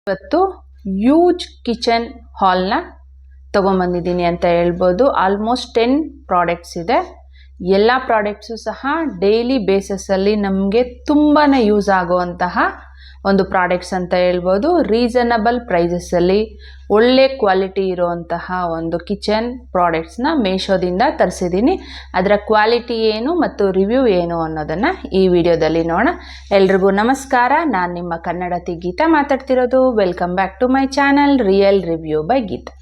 ಇವತ್ತು use kitchen ಹಾಲ್ನ ತೊಗೊಂಬಂದಿದ್ದೀನಿ ಅಂತ ಹೇಳ್ಬೋದು. ಆಲ್ಮೋಸ್ಟ್ 10 ಪ್ರಾಡಕ್ಟ್ಸ್ ಇದೆ. ಎಲ್ಲ ಪ್ರಾಡಕ್ಟ್ಸು ಸಹ ಡೈಲಿ ಬೇಸಸ್ಸಲ್ಲಿ ನಮಗೆ ತುಂಬಾ ಯೂಸ್ ಆಗುವಂತಹ ಒಂದು ಪ್ರಾಡಕ್ಟ್ಸ್ ಅಂತ ಹೇಳ್ಬೋದು. ರೀಸನಬಲ್ ಪ್ರೈಸಸ್ಸಲ್ಲಿ ಒಳ್ಳೆ ಕ್ವಾಲಿಟಿ ಇರುವಂತಹ ಒಂದು ಕಿಚನ್ ಪ್ರಾಡಕ್ಟ್ಸ್ನ ಮೀಶೋದಿಂದ ತರಿಸಿದ್ದೀನಿ. ಅದರ ಕ್ವಾಲಿಟಿ ಏನು ಮತ್ತು ರಿವ್ಯೂ ಏನು ಅನ್ನೋದನ್ನು ಈ ವಿಡಿಯೋದಲ್ಲಿ ನೋಡೋಣ. ಎಲ್ರಿಗೂ ನಮಸ್ಕಾರ, ನಾನು ನಿಮ್ಮ ಕನ್ನಡತಿ ಗೀತಾ ಮಾತಾಡ್ತಿರೋದು. Welcome back to my channel real review by Geetha.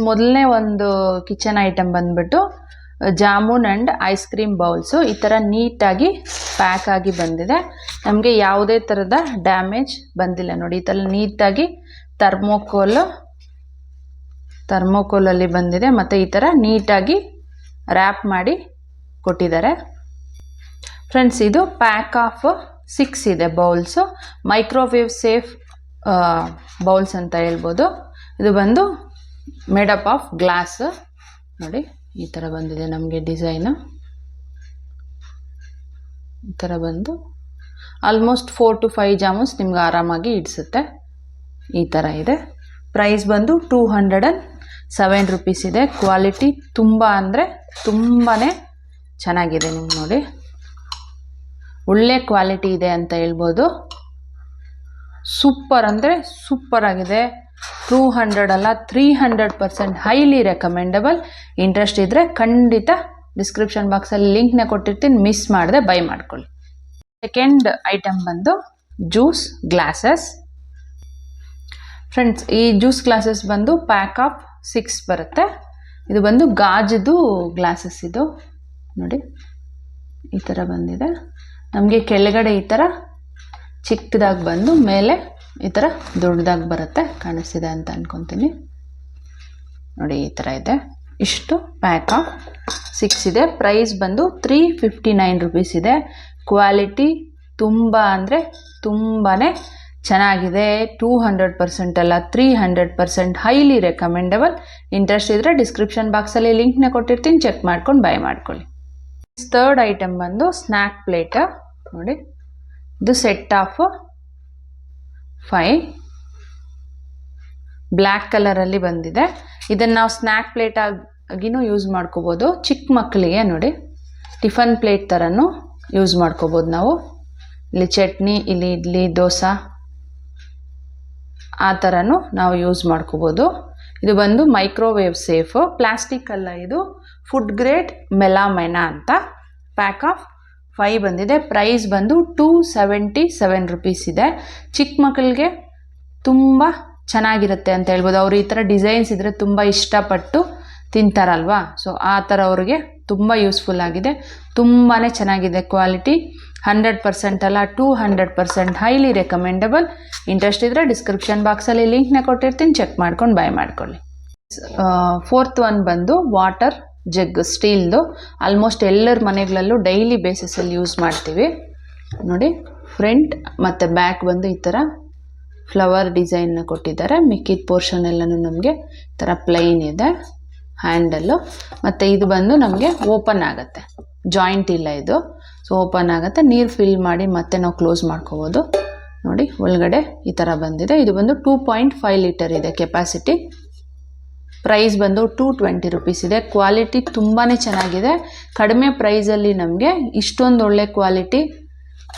ಮೊದಲನೇ ಒಂದು ಕಿಚನ್ ಐಟಮ್ ಬಂದ್ಬಿಟ್ಟು jamun and ice cream bowls. ಈ ಥರ ನೀಟಾಗಿ ಪ್ಯಾಕ್ ಆಗಿ ಬಂದಿದೆ. ನಮಗೆ ಯಾವುದೇ ಥರದ ಡ್ಯಾಮೇಜ್ ಬಂದಿಲ್ಲ ನೋಡಿ. ಈ ಥರ ನೀಟಾಗಿ ಥರ್ಮೋಕೋಲಲ್ಲಿ ಬಂದಿದೆ ಮತ್ತು ಈ ಥರ ನೀಟಾಗಿ ರ್ಯಾಪ್ ಮಾಡಿ ಕೊಟ್ಟಿದ್ದಾರೆ. ಫ್ರೆಂಡ್ಸ್, ಇದು ಪ್ಯಾಕ್ ಆಫ್ 6 ಇದೆ ಬೌಲ್ಸು. ಮೈಕ್ರೋವೇವ್ ಸೇಫ್ ಬೌಲ್ಸ್ ಅಂತ ಹೇಳ್ಬೋದು. ಇದು ಬಂದು ಮೇಡಪ್ ಆಫ್ ಗ್ಲಾಸ್ ನೋಡಿ. ಈ ಥರ ಬಂದಿದೆ ನಮಗೆ ಡಿಸೈನು. ಈ ಥರ ಬಂದು ಆಲ್ಮೋಸ್ಟ್ 4 to 5 ಜಾಮೂನ್ಸ್ ನಿಮ್ಗೆ ಆರಾಮಾಗಿ ಇಡಿಸುತ್ತೆ. ಈ ಥರ ಇದೆ. ಪ್ರೈಸ್ ಬಂದು 207 ರುಪೀಸ್ ಇದೆ. ಕ್ವಾಲಿಟಿ ತುಂಬ ಅಂದರೆ ತುಂಬಾ ಚೆನ್ನಾಗಿದೆ. ನಿಮ್ಗೆ ನೋಡಿ, ಒಳ್ಳೆ ಕ್ವಾಲಿಟಿ ಇದೆ ಅಂತ ಹೇಳ್ಬೋದು. ಸೂಪರ್ ಅಂದರೆ ಸೂಪರ್ ಆಗಿದೆ. 200 ಅಲ್ಲ 300% ಹೈಲಿ ರೆಕಮೆಂಡಬಲ್. ಇಂಟ್ರೆಸ್ಟ್ ಇದ್ದರೆ ಖಂಡಿತ ಡಿಸ್ಕ್ರಿಪ್ಷನ್ ಬಾಕ್ಸಲ್ಲಿ ಲಿಂಕ್ನ ಕೊಟ್ಟಿರ್ತೀನಿ, ಮಿಸ್ ಮಾಡದೆ ಬೈ ಮಾಡ್ಕೊಳ್ಳಿ. ಸೆಕೆಂಡ್ ಐಟಮ್ ಬಂದು ಜ್ಯೂಸ್ ಗ್ಲಾಸಸ್. ಫ್ರೆಂಡ್ಸ್, ಈ ಜ್ಯೂಸ್ ಗ್ಲಾಸಸ್ ಬಂದು ಪ್ಯಾಕ್ ಆಫ್ 6 ಬರುತ್ತೆ. ಇದು ಬಂದು ಗಾಜದು ಗ್ಲಾಸಸ್. ಇದು ನೋಡಿ ಈ ಥರ ಬಂದಿದೆ. ನಮಗೆ ಕೆಳಗಡೆ ಈ ಥರ ಚಿಕ್ಕದಾಗಿ ಬಂದು ಮೇಲೆ ಈ ಥರ ದೊಡ್ಡದಾಗಿ ಬರುತ್ತೆ. ಕಾಣಿಸ್ತಿದೆ ಅಂತ ಅಂದ್ಕೊತೀನಿ ನೋಡಿ. ಈ ಥರ ಇದೆ. ಇಷ್ಟು ಪ್ಯಾಕ್ ಆಫ್ 6 ಇದೆ. ಪ್ರೈಸ್ ಬಂದು 359 ರುಪೀಸ್ ಇದೆ. ಕ್ವಾಲಿಟಿ ತುಂಬ ಅಂದರೆ ತುಂಬಾ ಚೆನ್ನಾಗಿದೆ. 200% ಅಲ್ಲ 300% ಹೈಲಿ ರೆಕಮೆಂಡಬಲ್. ಇಂಟ್ರೆಸ್ಟ್ ಇದ್ದರೆ ಡಿಸ್ಕ್ರಿಪ್ಷನ್ ಬಾಕ್ಸಲ್ಲಿ ಲಿಂಕ್ನ ಕೊಟ್ಟಿರ್ತೀನಿ, ಚೆಕ್ ಮಾಡ್ಕೊಂಡು ಬೈ ಮಾಡ್ಕೊಳ್ಳಿ. ಥರ್ಡ್ ಐಟಮ್ ಬಂದು ಸ್ನ್ಯಾಕ್ ಪ್ಲೇಟ್ ನೋಡಿ. ಇದು ಸೆಟ್ ಆಫ್ 5 ಬ್ಲ್ಯಾಕ್ ಕಲರಲ್ಲಿ ಬಂದಿದೆ. ಇದನ್ನು ನಾವು ಸ್ನ್ಯಾಕ್ ಪ್ಲೇಟ್ ಆಗಿನೂ ಯೂಸ್ ಮಾಡ್ಕೋಬೋದು. ಚಿಕ್ಕ ಮಕ್ಕಳಿಗೆ ನೋಡಿ ಟಿಫನ್ ಪ್ಲೇಟ್ ಥರನೂ ಯೂಸ್ ಮಾಡ್ಕೋಬೋದು ನಾವು. ಇಲ್ಲಿ ಚಟ್ನಿ, ಇಲ್ಲಿ ಇಡ್ಲಿ, ದೋಸೆ ಆ ಥರನೂ ನಾವು ಯೂಸ್ ಮಾಡ್ಕೋಬೋದು. ಇದು ಬಂದು ಮೈಕ್ರೋವೇವ್ ಸೇಫು. ಪ್ಲಾಸ್ಟಿಕ್ ಅಲ್ಲ, ಇದು ಫುಡ್ ಗ್ರೇಡ್ ಮೆಲಾಮೈನಾ ಅಂತ. ಪ್ಯಾಕ್ ಆಫ್ 5 ಬಂದಿದೆ. ಪ್ರೈಸ್ ಬಂದು 277 ರುಪೀಸ್ ಇದೆ. ಚಿಕ್ಕ ಮಕ್ಕಳಿಗೆ ತುಂಬ ಚೆನ್ನಾಗಿರುತ್ತೆ ಅಂತ ಹೇಳ್ಬೋದು. ಅವರು ಈ ಥರ ಡಿಸೈನ್ಸ್ ಇದ್ದರೆ ತುಂಬ ಇಷ್ಟಪಟ್ಟು ತಿಂತಾರಲ್ವಾ, ಸೊ ಆ ಥರ ಅವ್ರಿಗೆ ತುಂಬ ಯೂಸ್ಫುಲ್ ಆಗಿದೆ. ತುಂಬಾ ಚೆನ್ನಾಗಿದೆ. ಕ್ವಾಲಿಟಿ 100% ಅಲ್ಲ 200% ಹೈಲಿ ರೆಕಮೆಂಡಬಲ್. ಇಂಟ್ರೆಸ್ಟ್ ಇದ್ದರೆ ಡಿಸ್ಕ್ರಿಪ್ಷನ್ ಬಾಕ್ಸಲ್ಲಿ ಲಿಂಕ್ನ ಕೊಟ್ಟಿರ್ತೀನಿ, ಚೆಕ್ ಮಾಡ್ಕೊಂಡು ಬೈ ಮಾಡ್ಕೊಳ್ಳಿ. ಫೋರ್ತ್ ಒನ್ ಬಂದು ವಾಟರ್ ಜಗ್ ಸ್ಟೀಲ್ದು. ಆಲ್ಮೋಸ್ಟ್ ಎಲ್ಲರ ಮನೆಗಳಲ್ಲೂ ಡೈಲಿ ಬೇಸಿಸಲ್ಲಿ ಯೂಸ್ ಮಾಡ್ತೀವಿ ನೋಡಿ. ಫ್ರಂಟ್ ಮತ್ತು ಬ್ಯಾಕ್ ಬಂದು ಈ ಥರ ಫ್ಲವರ್ ಡಿಸೈನ್ನ ಕೊಟ್ಟಿದ್ದಾರೆ. ಮಿಕ್ಕಿದ ಪೋರ್ಷನ್ ಎಲ್ಲನೂ ನಮಗೆ ಈ ಥರ ಪ್ಲೈನ್ ಇದೆ ಹ್ಯಾಂಡಲ್ಲು. ಮತ್ತು ಇದು ಬಂದು ನಮಗೆ ಓಪನ್ ಆಗುತ್ತೆ, ಜಾಯಿಂಟ್ ಇಲ್ಲ ಇದು. ಸೊ ಓಪನ್ ಆಗುತ್ತೆ. ನೀರು ಫಿಲ್ ಮಾಡಿ ಮತ್ತೆ ನಾವು ಕ್ಲೋಸ್ ಮಾಡ್ಕೋಬೋದು ನೋಡಿ. ಒಳಗಡೆ ಈ ಥರ ಬಂದಿದೆ. ಇದು ಬಂದು 2.5 ಲೀಟರ್ ಇದೆ ಕೆಪಾಸಿಟಿ. ಪ್ರೈಸ್ ಬಂದು 220 ರುಪೀಸ್ ಇದೆ. ಕ್ವಾಲಿಟಿ ತುಂಬಾ ಚೆನ್ನಾಗಿದೆ. ಕಡಿಮೆ ಪ್ರೈಸಲ್ಲಿ ನಮಗೆ ಇಷ್ಟೊಂದು ಒಳ್ಳೆ ಕ್ವಾಲಿಟಿ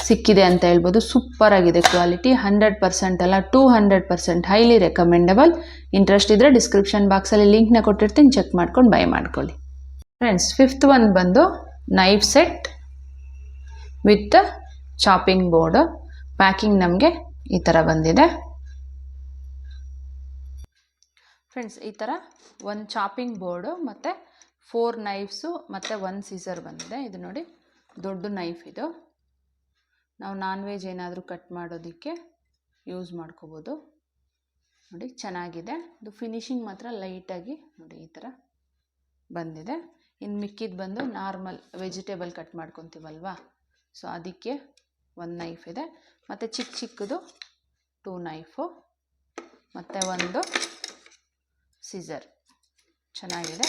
ಸಿಕ್ಕಿದೆ ಅಂತ ಹೇಳ್ಬೋದು. ಸೂಪರ್ ಆಗಿದೆ ಕ್ವಾಲಿಟಿ. 100% ಅಲ್ಲ 200% ಹೈಲಿ ರೆಕಮೆಂಡಬಲ್. ಇಂಟ್ರೆಸ್ಟ್ ಇದ್ದರೆ ಡಿಸ್ಕ್ರಿಪ್ಷನ್ ಬಾಕ್ಸಲ್ಲಿ ಲಿಂಕ್ನ ಕೊಟ್ಟಿರ್ತೀನಿ, ಚೆಕ್ ಮಾಡ್ಕೊಂಡು ಬೈ ಮಾಡ್ಕೊಳ್ಳಿ. ಫ್ರೆಂಡ್ಸ್, ಫಿಫ್ತ್ ಒನ್ ಬಂದು knife set with chopping board. Packing ನಮಗೆ ಈ ಥರ ಬಂದಿದೆ. ಫ್ರೆಂಡ್ಸ್, ಈ ಥರ ಒಂದು ಚಾಪಿಂಗ್ ಬೋರ್ಡು ಮತ್ತು 4 ನೈಫ್ಸು ಮತ್ತು 1 ಸೀಸರ್ ಬಂದಿದೆ. ಇದು ನೋಡಿ ದೊಡ್ಡ ನೈಫ್. ಇದು ನಾವು ನಾನ್ ವೆಜ್ ಏನಾದರೂ ಕಟ್ ಮಾಡೋದಕ್ಕೆ ಯೂಸ್ ಮಾಡ್ಕೋಬೋದು ನೋಡಿ. ಚೆನ್ನಾಗಿದೆ. ಇದು ಫಿನಿಶಿಂಗ್ ಮಾತ್ರ ಲೈಟಾಗಿ ನೋಡಿ ಈ ಥರ ಬಂದಿದೆ. ಇನ್ನು ಮಿಕ್ಕಿದ್ದು ಬಂದು ನಾರ್ಮಲ್ ವೆಜಿಟೇಬಲ್ ಕಟ್ ಮಾಡ್ಕೊತೀವಲ್ವಾ, ಸೊ ಅದಕ್ಕೆ 1 ನೈಫ್ ಇದೆ. ಮತ್ತು ಚಿಕ್ಕ ಚಿಕ್ಕದು 2 ನೈಫು ಮತ್ತು 1 ಸೀಸರ್. ಚೆನ್ನಾಗಿದೆ.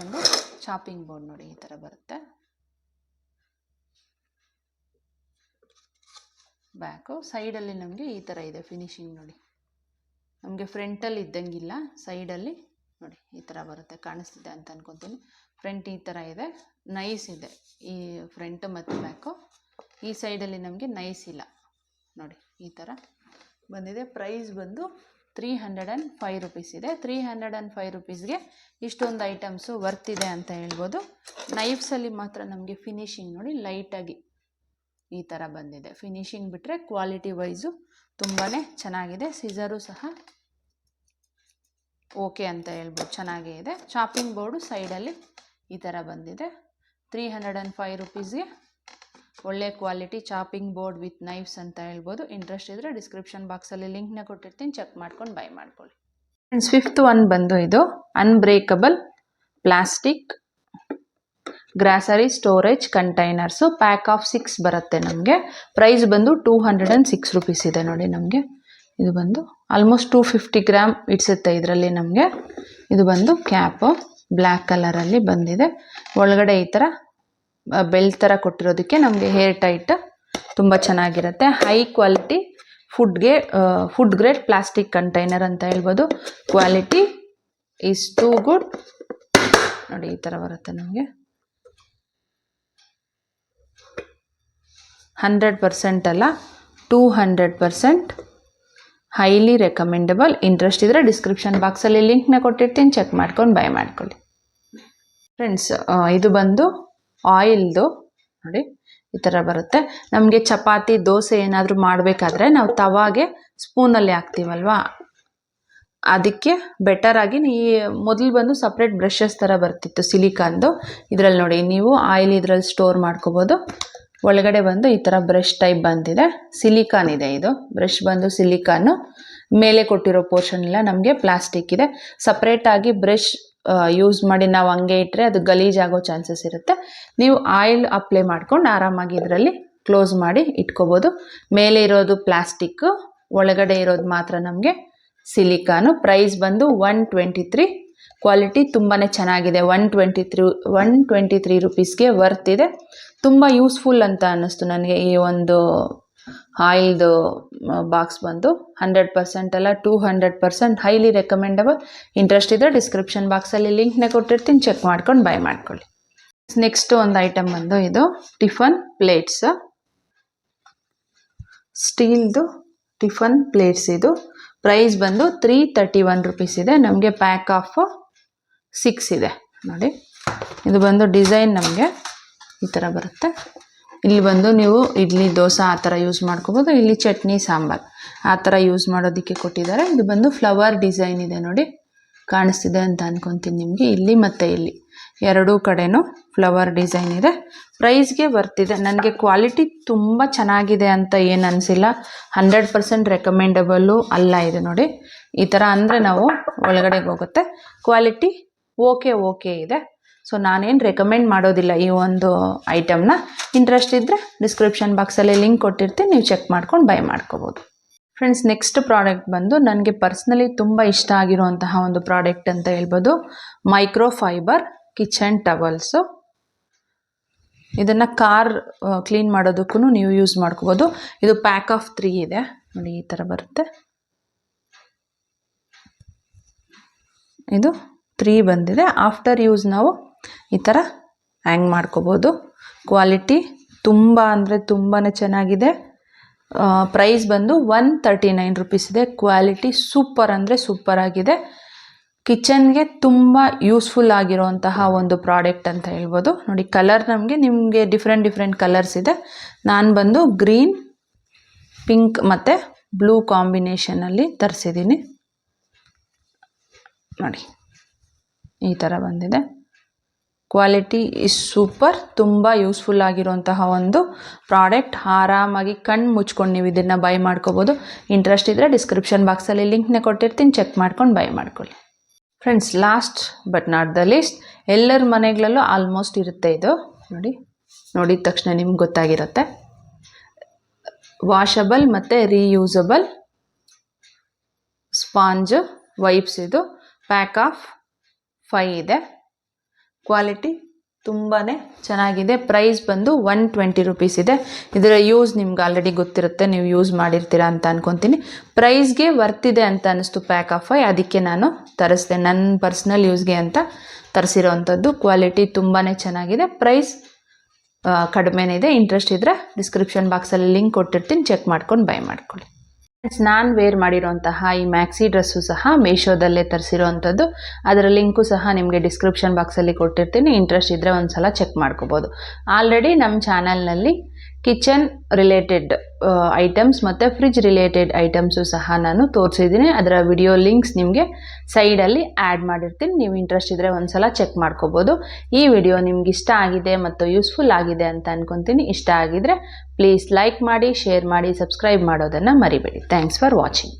ಒಂದು ಚಾಪಿಂಗ್ ಬೋರ್ಡ್ ನೋಡಿ ಈ ಥರ ಬರುತ್ತೆ. ಬ್ಯಾಕು ಸೈಡಲ್ಲಿ ನಮಗೆ ಈ ಥರ ಇದೆ ಫಿನಿಶಿಂಗ್ ನೋಡಿ. ನಮಗೆ ಫ್ರಂಟಲ್ಲಿ ಇದ್ದಂಗಿಲ್ಲ, ಸೈಡಲ್ಲಿ ನೋಡಿ ಈ ಥರ ಬರುತ್ತೆ. ಕಾಣಿಸ್ತಿದೆ ಅಂತ ಅನ್ಕೊತೀನಿ. ಫ್ರಂಟ್ ಈ ಥರ ಇದೆ, ನೈಸ್ ಇದೆ ಈ ಫ್ರಂಟ್ ಮತ್ತು ಬ್ಯಾಕು. ಈ ಸೈಡಲ್ಲಿ ನಮಗೆ ನೈಸ್ ಇಲ್ಲ ನೋಡಿ, ಈ ಥರ ಬಂದಿದೆ. ಪ್ರೈಸ್ ಬಂದು 305 ರುಪೀಸ್ ಇದೆ. 305 ರುಪೀಸ್ಗೆ ಇಷ್ಟೊಂದು ಐಟಮ್ಸು ವರ್ತ್ ಇದೆ ಅಂತ ಹೇಳ್ಬೋದು. ನೈಫ್ಸಲ್ಲಿ ಮಾತ್ರ ನಮಗೆ ಫಿನಿಶಿಂಗ್ ನೋಡಿ ಲೈಟಾಗಿ ಈ ಥರ ಬಂದಿದೆ. ಫಿನಿಶಿಂಗ್ ಬಿಟ್ಟರೆ ಕ್ವಾಲಿಟಿ ವೈಸು ತುಂಬಾ ಚೆನ್ನಾಗಿದೆ. ಸಿಸರು ಸಹ ಓಕೆ ಅಂತ ಹೇಳ್ಬೋದು, ಚೆನ್ನಾಗೇ ಇದೆ. ಚಾಪಿಂಗ್ ಬೋರ್ಡು ಸೈಡಲ್ಲಿ ಈ ಥರ ಬಂದಿದೆ. 305 ರುಪೀಸ್ಗೆ ಒಳ್ಳೆ quality chopping board with knives ಅಂತ ಹೇಳ್ಬೋದು. ಇಂಟ್ರೆಸ್ಟ್ ಇದ್ದರೆ ಡಿಸ್ಕ್ರಿಪ್ಷನ್ ಬಾಕ್ಸಲ್ಲಿ ಲಿಂಕ್ನ ಕೊಟ್ಟಿರ್ತೀನಿ, ಚೆಕ್ ಮಾಡ್ಕೊಂಡು ಬೈ ಮಾಡ್ಕೊಳ್ಳಿ. ಫ್ರೆಂಡ್ಸ್, 5th ಒನ್ ಬಂದು ಇದು unbreakable plastic grocery storage containers. Pack of 6 ಬರುತ್ತೆ ನಮಗೆ. ಪ್ರೈಸ್ ಬಂದು 206 ರುಪೀಸ್ ಇದೆ ನೋಡಿ. ನಮಗೆ ಇದು ಬಂದು ಆಲ್ಮೋಸ್ಟ್ 250 ಗ್ರಾಮ್ ಇಡ್ಸುತ್ತೆ ಇದರಲ್ಲಿ ನಮಗೆ. ಇದು ಬಂದು ಕ್ಯಾಪು ಬ್ಲ್ಯಾಕ್ ಕಲರಲ್ಲಿ ಬಂದಿದೆ. ಒಳಗಡೆ ಈ ಥರ ಬೆಲ್ಟ್ ಥರ ಕೊಟ್ಟಿರೋದಕ್ಕೆ ನಮಗೆ ಹೇರ್ ಟೈಟ್ ತುಂಬ ಚೆನ್ನಾಗಿರುತ್ತೆ. High quality food grade plastic container ಅಂತ ಹೇಳ್ಬೋದು. ಕ್ವಾಲಿಟಿ ಈಸ್ ಟೂ ಗುಡ್ ನೋಡಿ, ಈ ಥರ ಬರುತ್ತೆ ನಮಗೆ. 100% ಅಲ್ಲ, 200% ಹೈಲಿ ರೆಕಮೆಂಡಬಲ್. ಇಂಟ್ರೆಸ್ಟ್ ಇದ್ದರೆ ಡಿಸ್ಕ್ರಿಪ್ಷನ್ ಬಾಕ್ಸಲ್ಲಿ ಲಿಂಕ್ನ ಕೊಟ್ಟಿರ್ತೀನಿ, ಚೆಕ್ ಮಾಡ್ಕೊಂಡು ಬೈ ಮಾಡ್ಕೊಳ್ಳಿ. ಫ್ರೆಂಡ್ಸ್, ಇದು ಬಂದು ಆಯಿಲ್ದು ನೋಡಿ, ಈ ಥರ ಬರುತ್ತೆ. ನಮಗೆ ಚಪಾತಿ ದೋಸೆ ಏನಾದರೂ ಮಾಡಬೇಕಾದ್ರೆ ನಾವು ತವಾಗೆ ಸ್ಪೂನಲ್ಲಿ ಹಾಕ್ತೀವಲ್ವ, ಅದಕ್ಕೆ ಬೆಟರಾಗಿ ಮೊದಲು ಬಂದು ಸಪ್ರೇಟ್ ಬ್ರಷಸ್ ಥರ ಬರ್ತಿತ್ತು ಸಿಲಿಕಾನ್ದು. ಇದರಲ್ಲಿ ನೋಡಿ ನೀವು ಆಯಿಲ್ ಇದರಲ್ಲಿ ಸ್ಟೋರ್ ಮಾಡ್ಕೋಬೋದು. ಒಳಗಡೆ ಬಂದು ಈ ಥರ ಬ್ರಷ್ ಟೈಪ್ ಬಂದಿದೆ. ಸಿಲಿಕಾನ್ ಇದೆ, ಇದು ಬ್ರಷ್ ಬಂದು ಸಿಲಿಕಾನು. ಮೇಲೆ ಕೊಟ್ಟಿರೋ ಪೋರ್ಷನ್ ಎಲ್ಲ ನಮಗೆ ಪ್ಲಾಸ್ಟಿಕ್ ಇದೆ. ಸಪ್ರೇಟಾಗಿ ಬ್ರಷ್ ಯೂಸ್ ಮಾಡಿ ನಾವು ಹಂಗೆ ಇಟ್ಟರೆ ಅದು ಗಲೀಜಾಗೋ ಚಾನ್ಸಸ್ ಇರುತ್ತೆ. ನೀವು ಆಯಿಲ್ ಅಪ್ಲೈ ಮಾಡ್ಕೊಂಡು ಆರಾಮಾಗಿ ಇದರಲ್ಲಿ ಕ್ಲೋಸ್ ಮಾಡಿ ಇಟ್ಕೋಬೋದು. ಮೇಲೆ ಇರೋದು ಪ್ಲಾಸ್ಟಿಕ್ಕು, ಒಳಗಡೆ ಇರೋದು ಮಾತ್ರ ನಮಗೆ ಸಿಲಿಕಾನು. ಪ್ರೈಸ್ ಬಂದು 123. ಕ್ವಾಲಿಟಿ ತುಂಬಾ ಚೆನ್ನಾಗಿದೆ. 123 ರುಪೀಸ್ಗೆ ವರ್ತ್ ಇದೆ. ತುಂಬ ಯೂಸ್ಫುಲ್ ಅಂತ ಅನ್ನಿಸ್ತು ನನಗೆ ಈ ಒಂದು ಆಯಿಲ್ದು ಬಾಕ್ಸ್ ಬಂದು. 100% ಅಲ್ಲ, 200% ಹೈಲಿ ರೆಕಮೆಂಡಬಲ್. ಇಂಟ್ರೆಸ್ಟ್ ಇದ್ದರೆ ಡಿಸ್ಕ್ರಿಪ್ಷನ್ ಬಾಕ್ಸಲ್ಲಿ ಲಿಂಕ್ನ ಕೊಟ್ಟಿರ್ತೀನಿ, ಚೆಕ್ ಮಾಡ್ಕೊಂಡು ಬೈ ಮಾಡ್ಕೊಳ್ಳಿ. ನೆಕ್ಸ್ಟ್ ಒಂದು ಐಟಮ್ ಬಂದು ಇದು ಟಿಫನ್ ಪ್ಲೇಟ್ಸ್, ಸ್ಟೀಲ್ದು ಟಿಫನ್ ಪ್ಲೇಟ್ಸ್. ಇದು ಪ್ರೈಸ್ ಬಂದು 331 ರುಪೀಸ್ ಇದೆ. ನಮಗೆ ಪ್ಯಾಕ್ ಆಫ್ 6 ಇದೆ ನೋಡಿ. ಇದು ಬಂದು ಡಿಸೈನ್ ನಮಗೆ ಈ ಥರ ಬರುತ್ತೆ. ಇಲ್ಲಿ ಬಂದು ನೀವು ಇಡ್ಲಿ ದೋಸೆ ಆ ಥರ ಯೂಸ್ ಮಾಡ್ಕೋಬೋದು. ಇಲ್ಲಿ ಚಟ್ನಿ ಸಾಂಬಾರು ಆ ಥರ ಯೂಸ್ ಮಾಡೋದಕ್ಕೆ ಕೊಟ್ಟಿದ್ದಾರೆ. ಇದು ಬಂದು ಫ್ಲವರ್ ಡಿಸೈನ್ ಇದೆ ನೋಡಿ, ಕಾಣಿಸ್ತಿದೆ ಅಂತ ಅನ್ಕೊತೀನಿ ನಿಮಗೆ. ಇಲ್ಲಿ ಮತ್ತು ಇಲ್ಲಿ ಎರಡೂ ಕಡೆನೂ ಫ್ಲವರ್ ಡಿಸೈನ್ ಇದೆ. ಪ್ರೈಸ್ಗೆ ಬರ್ತಿದೆ. ನನಗೆ ಕ್ವಾಲಿಟಿ ತುಂಬ ಚೆನ್ನಾಗಿದೆ ಅಂತ ಏನು ಅನಿಸಿಲ್ಲ. 100% ರೆಕಮೆಂಡಬಲ್ಲು ಅಲ್ಲ ಇದು ನೋಡಿ. ಈ ಥರ ಅಂದರೆ ನಾವು ಒಳಗಡೆಗೆ ಹೋಗುತ್ತೆ. ಕ್ವಾಲಿಟಿ ಓಕೆ ಇದೆ. ಸೊ ನಾನೇನು ರೆಕಮೆಂಡ್ ಮಾಡೋದಿಲ್ಲ ಈ ಒಂದು ಐಟಮ್ನ. ಇಂಟ್ರೆಸ್ಟ್ ಇದ್ದರೆ ಡಿಸ್ಕ್ರಿಪ್ಷನ್ ಬಾಕ್ಸಲ್ಲಿ ಲಿಂಕ್ ಕೊಟ್ಟಿರ್ತೀನಿ, ನೀವು ಚೆಕ್ ಮಾಡ್ಕೊಂಡು ಬೈ ಮಾಡ್ಕೋಬೋದು. ಫ್ರೆಂಡ್ಸ್, ನೆಕ್ಸ್ಟ್ ಪ್ರಾಡಕ್ಟ್ ಬಂದು ನನಗೆ ಪರ್ಸ್ನಲಿ ತುಂಬ ಇಷ್ಟ ಆಗಿರುವಂತಹ ಒಂದು ಪ್ರಾಡಕ್ಟ್ ಅಂತ ಹೇಳ್ಬೋದು. Micro fibre kitchen towels. ಇದನ್ನು ಕಾರ್ ಕ್ಲೀನ್ ಮಾಡೋದಕ್ಕೂ ನೀವು ಯೂಸ್ ಮಾಡ್ಕೋಬೋದು. ಇದು ಪ್ಯಾಕ್ ಆಫ್ 3 ಇದೆ ನೋಡಿ, ಈ ಥರ ಬರುತ್ತೆ. ಇದು 3 ಬಂದಿದೆ. ಆಫ್ಟರ್ ಯೂಸ್ ನಾವು ಈ ಥರ ಹ್ಯಾಂಗ್ ಮಾಡ್ಕೋಬೋದು. ಕ್ವಾಲಿಟಿ ತುಂಬ ಅಂದರೆ ತುಂಬಾ ಚೆನ್ನಾಗಿದೆ. ಪ್ರೈಸ್ ಬಂದು 139 ರುಪೀಸ್ ಇದೆ. ಕ್ವಾಲಿಟಿ ಸೂಪರ್ ಅಂದರೆ ಸೂಪರ್ ಆಗಿದೆ. ಕಿಚನ್ಗೆ ತುಂಬ ಯೂಸ್ಫುಲ್ ಆಗಿರೋಂತಹ ಒಂದು ಪ್ರಾಡಕ್ಟ್ ಅಂತ ಹೇಳ್ಬೋದು ನೋಡಿ. ಕಲರ್ ನಿಮಗೆ ಡಿಫ್ರೆಂಟ್ ಕಲರ್ಸ್ ಇದೆ. ನಾನು ಬಂದು ಗ್ರೀನ್, ಪಿಂಕ್ ಮತ್ತು ಬ್ಲೂ ಕಾಂಬಿನೇಷನಲ್ಲಿ ತರಿಸಿದ್ದೀನಿ ನೋಡಿ. ಈ ಥರ ಬಂದಿದೆ. Quality is super. ತುಂಬ ಯೂಸ್ಫುಲ್ ಆಗಿರುವಂತಹ ಒಂದು ಪ್ರಾಡಕ್ಟ್. ಆರಾಮಾಗಿ ಕಣ್ಣು ಮುಚ್ಕೊಂಡು ನೀವು ಇದನ್ನು ಬೈ ಮಾಡ್ಕೋಬೋದು. ಇಂಟ್ರೆಸ್ಟ್ ಇದ್ದರೆ ಡಿಸ್ಕ್ರಿಪ್ಷನ್ ಬಾಕ್ಸಲ್ಲಿ ಲಿಂಕ್ನ ಕೊಟ್ಟಿರ್ತೀನಿ, ಚೆಕ್ ಮಾಡ್ಕೊಂಡು ಬೈ ಮಾಡ್ಕೊಳ್ಳಿ. Friends, last but not the least, ಎಲ್ಲರ ಮನೆಗಳಲ್ಲೂ ಆಲ್ಮೋಸ್ಟ್ ಇರುತ್ತೆ ಇದು ನೋಡಿ. ನೋಡಿದ ತಕ್ಷಣ ನಿಮ್ಗೆ ಗೊತ್ತಾಗಿರುತ್ತೆ. ವಾಷಬಲ್ ಮತ್ತು ರೀಯೂಸಬಲ್ ಸ್ಪಾಂಜ್ ವೈಪ್ಸ್. ಇದು ಪ್ಯಾಕ್ ಆಫ್ 5 ಇದೆ. ಕ್ವಾಲಿಟಿ ತುಂಬಾ ಚೆನ್ನಾಗಿದೆ. ಪ್ರೈಸ್ ಬಂದು 120 ರುಪೀಸ್ ಇದೆ. ಇದರ ಯೂಸ್ ನಿಮ್ಗೆ ಆಲ್ರೆಡಿ ಗೊತ್ತಿರುತ್ತೆ, ನೀವು ಯೂಸ್ ಮಾಡಿರ್ತೀರಾ ಅಂತ ಅನ್ಕೊತೀನಿ. ಪ್ರೈಸ್ಗೆ ವರ್ತಿದೆ ಅಂತ ಅನ್ನಿಸ್ತು ಪ್ಯಾಕ್ ಆಫ್ 5, ಅದಕ್ಕೆ ನಾನು ತರಿಸ್ದೆ. ನನ್ನ ಪರ್ಸ್ನಲ್ ಯೂಸ್ಗೆ ಅಂತ ತರಿಸಿರೋ ಅಂಥದ್ದು. ಕ್ವಾಲಿಟಿ ತುಂಬಾ ಚೆನ್ನಾಗಿದೆ. ಪ್ರೈಸ್ ಕಡಿಮೆನೇ ಇದೆ. ಇಂಟ್ರೆಸ್ಟ್ ಇದ್ದರೆ ಡಿಸ್ಕ್ರಿಪ್ಷನ್ ಬಾಕ್ಸಲ್ಲಿ ಲಿಂಕ್ ಕೊಟ್ಟಿರ್ತೀನಿ, ಚೆಕ್ ಮಾಡ್ಕೊಂಡು ಬೈ ಮಾಡ್ಕೊಳ್ಳಿ. ನಾನು ವೇರ್ ಮಾಡಿರೋಂತಹ ಈ ಮ್ಯಾಕ್ಸಿ ಡ್ರೆಸ್ಸು ಸಹ ಮೀಶೋದಲ್ಲೇ ತರಿಸಿರೋವಂಥದ್ದು. ಅದರ ಲಿಂಕು ಸಹ ನಿಮಗೆ ಡಿಸ್ಕ್ರಿಪ್ಷನ್ ಬಾಕ್ಸಲ್ಲಿ ಕೊಟ್ಟಿರ್ತೀನಿ. ಇಂಟ್ರೆಸ್ಟ್ ಇದ್ದರೆ ಒಂದು ಸಲ ಚೆಕ್ ಮಾಡ್ಕೋಬೋದು. ಆಲ್ರೆಡಿ ನಮ್ಮ ಚಾನಲ್ನಲ್ಲಿ ಕಿಚನ್ ರಿಲೇಟೆಡ್ ಐಟಮ್ಸ್ ಮತ್ತು ಫ್ರಿಜ್ ರಿಲೇಟೆಡ್ ಐಟಮ್ಸು ಸಹ ನಾನು ತೋರಿಸಿದ್ದೀನಿ. ಅದರ ವಿಡಿಯೋ ಲಿಂಕ್ಸ್ ನಿಮಗೆ ಸೈಡಲ್ಲಿ ಆ್ಯಡ್ ಮಾಡಿರ್ತೀನಿ. ನೀವು ಇಂಟ್ರೆಸ್ಟ್ ಇದ್ದರೆ ಒಂದು ಸಲ ಚೆಕ್ ಮಾಡ್ಕೋಬೋದು. ಈ ವಿಡಿಯೋ ನಿಮ್ಗೆ ಇಷ್ಟ ಆಗಿದೆ ಮತ್ತು ಯೂಸ್ಫುಲ್ ಆಗಿದೆ ಅಂತ ಅನ್ಕೊತೀನಿ. ಇಷ್ಟ ಆಗಿದರೆ ಪ್ಲೀಸ್ ಲೈಕ್ ಮಾಡಿ, ಶೇರ್ ಮಾಡಿ, ಸಬ್ಸ್ಕ್ರೈಬ್ ಮಾಡೋದನ್ನು ಮರಿಬೇಡಿ. Thanks for watching.